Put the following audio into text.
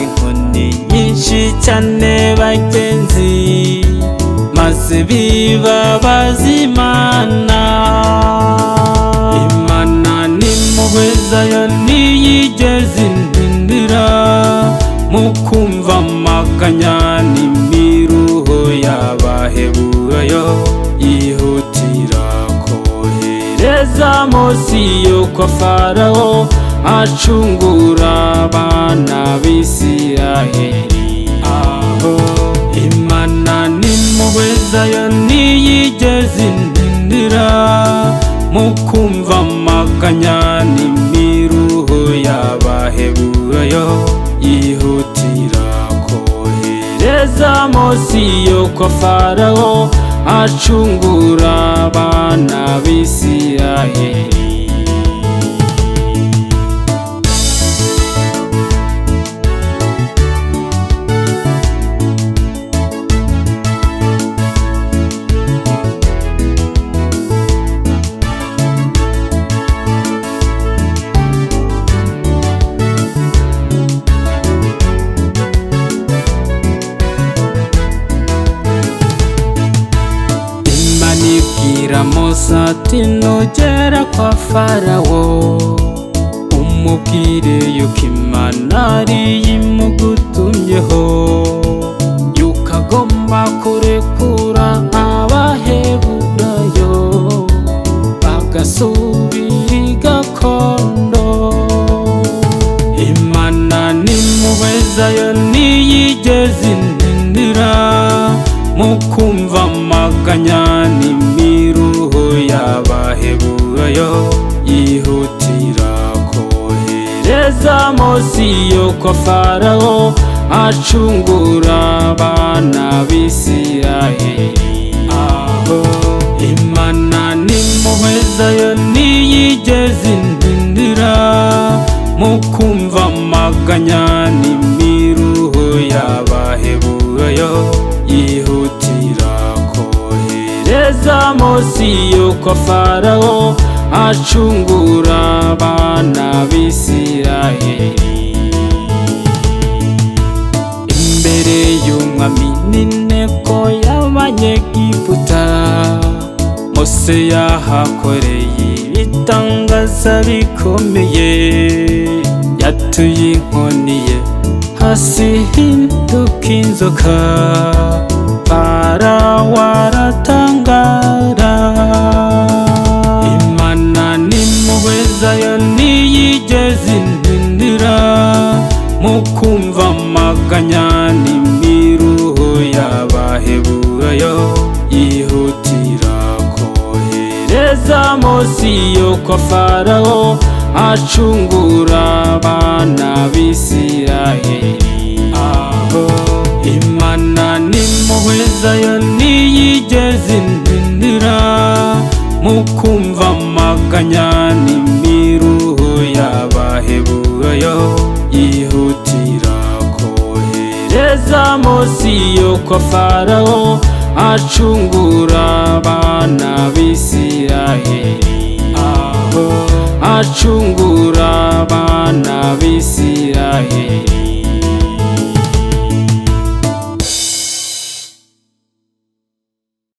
inkoni nyinshi cyane bagenzi, maze bibabaza Imana. Imana n'impuhwe zayo ntiyigeze intindira mu kumva amaganya n'imiruho y'Abaheburayo, yihutira kohereza Mose yo kwa Farawo acungura abana b'Isiraheli. Aho Imana n'impuhwe zayo ntiyigeze intindira mu kumva amaganya n'imiruho y'Abaheburayo, yihutira kohereza Mose yo kwa Farawo acungura abana b'Isiraheli. Ibwira Mose ati nugera kwa Farawo umubwire yuko Imana ariyo imugutumyeho, yuko agomba kurekura Abaheburayo bagasubira i gakondo. Imana n'impuhwe zayo ntiyigeze intindira mu kumva amaganya n'imiruho y'Abaheburayo, yihutira kohereza Mose yo kwa Farawo acungura abana b'Isiraheli. Aho Imana n'impuhwe zayo ntiyigeze intindira mu kumva amaganya n'imiruho y'Abaheburayo, yihutira kohereza Mose yo kwa Farawo acungura abana b'Isiraheli. Imbere y'umwami n'inteko y'Abanyegiputa, Mose yahakoreye ibitangaza bikomeye, yatuye inkoni ye hasi hinduka inzoka, Farawo aratangara. Imana n'impuhwe zayo ntiyigeze intindira mu kumva amaganya n'imiruho y'Abaheburayo, yihutira kohereza Mose yo kwa Farawo acungura abana b'Isiraheli. Aho Imana n'impuhwe zayo ntiyigeze intindira mu kumva amaganya n'imiruho y'Abaheburayo, yihutira kohereza Mose yo kwa Farawo acungura abana b'Isiraheli. Aho acungura abana b'Isiraheli.